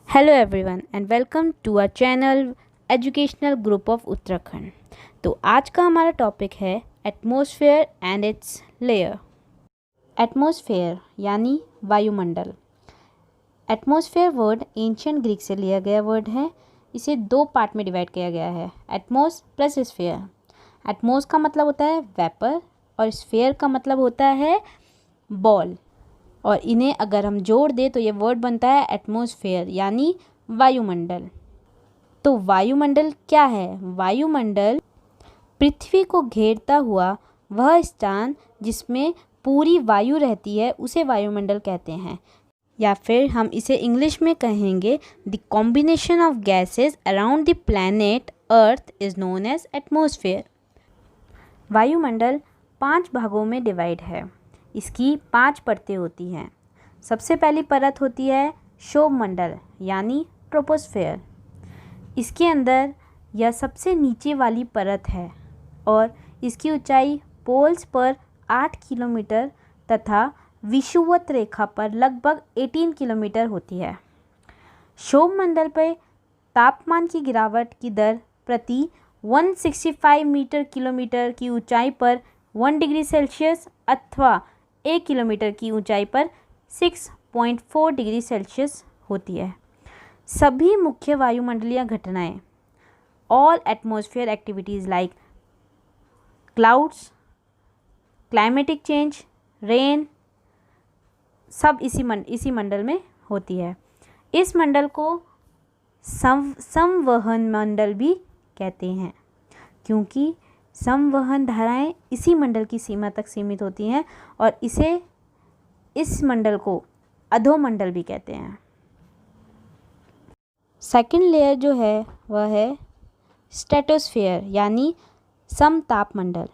Hello everyone and welcome to our channel educational group of Uttarakhand. तो आज का हमारा टॉपिक है atmosphere and its layer. Atmosphere यानी वायुमंडल। एटमॉस्फेयर वर्ड एंशियंट ग्रीक से लिया गया वर्ड है। इसे दो पार्ट में डिवाइड किया गया है, एटमॉस प्लस स्फेयर। एटमॉस का मतलब होता है वेपर और स्फेयर का मतलब होता है बॉल, और इन्हें अगर हम जोड़ दें तो ये वर्ड बनता है एटमॉस्फेयर यानी वायुमंडल। तो वायुमंडल क्या है? वायुमंडल पृथ्वी को घेरता हुआ वह स्थान जिसमें पूरी वायु रहती है उसे वायुमंडल कहते हैं, या फिर हम इसे इंग्लिश में कहेंगे the combination of gases around the planet earth is known as atmosphere. वायुमंडल 5 भागों में डिवाइड है। इसकी 5 परतें होती हैं। सबसे पहली परत होती है क्षोभमंडल यानी ट्रोपोस्फेयर। इसके अंदर यह सबसे नीचे वाली परत है और इसकी ऊंचाई पोल्स पर 8 किलोमीटर तथा विषुवत रेखा पर लगभग 18 किलोमीटर होती है। क्षोभमंडल पर तापमान की गिरावट की दर प्रति 165 मीटर किलोमीटर की ऊंचाई पर 1 डिग्री सेल्सियस अथवा 1 किलोमीटर की ऊंचाई पर 6.4 डिग्री सेल्सियस होती है। सभी मुख्य वायुमंडलीय घटनाएं, all atmosphere activities like clouds, climatic change, rain, सब इसी मंडल में होती है। इस मंडल को संवहन मंडल भी कहते हैं, क्योंकि संवहन धाराएं इसी मंडल की सीमा तक सीमित होती हैं और इस मंडल को अधोमंडल भी कहते हैं। सेकंड लेयर जो है वह है स्ट्रेटोस्फेयर यानी समतापमंडल।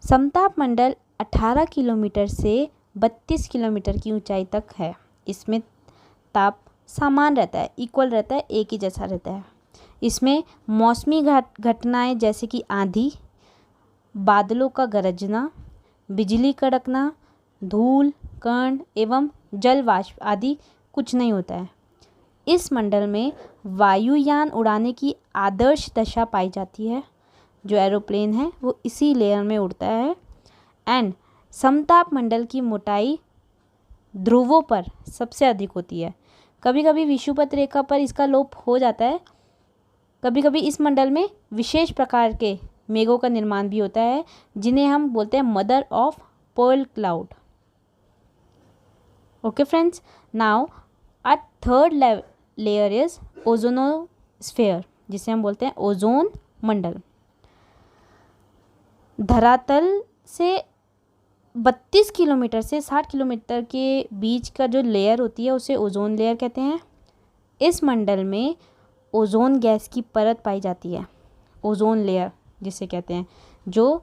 समतापमंडल 18 किलोमीटर से 32 किलोमीटर की ऊंचाई तक है। इसमें ताप समान रहता है, इक्वल रहता है, एक ही जैसा रहता है। इसमें मौसमी घटनाएं जैसे कि आंधी, बादलों का गरजना, बिजली कड़कना, धूल कण एवं जल वाष्प आदि कुछ नहीं होता है। इस मंडल में वायुयान उड़ाने की आदर्श दशा पाई जाती है। जो एरोप्लेन है वो इसी लेयर में उड़ता है। एंड समताप मंडल की मोटाई ध्रुवों पर सबसे अधिक होती है। कभी कभी विषुवत रेखा पर इसका लोप हो जाता है। कभी कभी इस मंडल में विशेष प्रकार के मेघों का निर्माण भी होता है, जिन्हें हम बोलते हैं mother of pearl cloud. Okay friends, now a third layer is ozonosphere, जिसे हम बोलते हैं ओजोन मंडल। धरातल से 32 किलोमीटर से 60 किलोमीटर के बीच का जो लेयर होती है उसे ओजोन लेयर कहते हैं। इस मंडल में ओजोन गैस की परत पाई जाती है, ओजोन लेयर जिसे कहते हैं। जो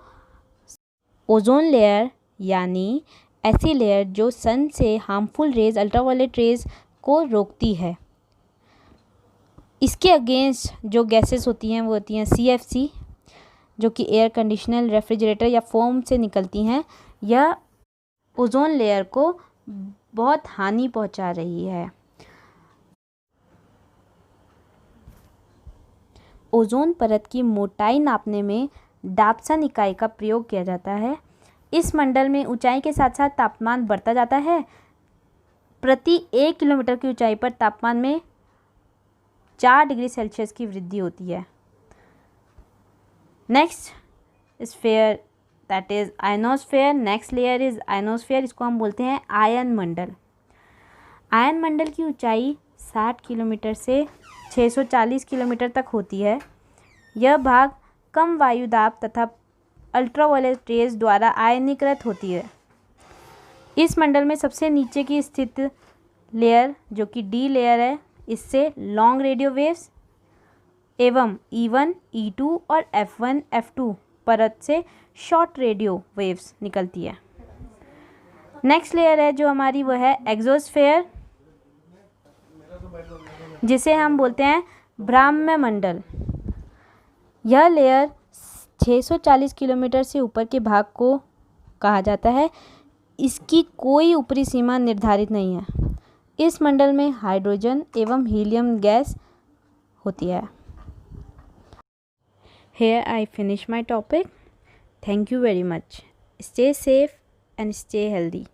ओजोन लेयर यानी ऐसी लेयर जो सन से हार्मफुल रेज, अल्ट्रावायलेट रेज को रोकती है। इसके अगेंस्ट जो गैसेस होती हैं वो होती हैं CFC, जो कि एयर कंडीशनर, रेफ्रिजरेटर या फोम से निकलती हैं। यह ओजोन लेयर को बहुत हानि पहुंचा रही है। ओजोन परत की मोटाई नापने में डाप्सन इकाई का प्रयोग किया जाता है। इस मंडल में ऊंचाई के साथ साथ तापमान बढ़ता जाता है। प्रति 1 किलोमीटर की ऊंचाई पर तापमान में 4 डिग्री सेल्सियस की वृद्धि होती है। Next sphere that is ionosphere. Next layer is ionosphere. इसको हम बोलते हैं आयन मंडल। आयन मंडल की ऊंचाई 60 किलोमीटर से 640 किलोमीटर तक होती है। यह भाग कम वायुदाब तथा अल्ट्रावायलेट रेज द्वारा आयनीकृत होती है। इस मंडल में सबसे नीचे की स्थित लेयर जो कि डी लेयर है, इससे लॉन्ग रेडियो वेव्स एवं E1, E2 और F1, F2 परत से शॉर्ट रेडियो वेव्स निकलती है। नेक्स्ट लेयर है जो हमारी वो है एक्सोस्फेयर, जिसे हम बोलते हैं ब्राह्म्य मंडल। यह लेयर 640 किलोमीटर से ऊपर के भाग को कहा जाता है। इसकी कोई ऊपरी सीमा निर्धारित नहीं है। इस मंडल में हाइड्रोजन एवं हीलियम गैस होती है। Here I finish my topic. Thank you very much. Stay safe and stay healthy.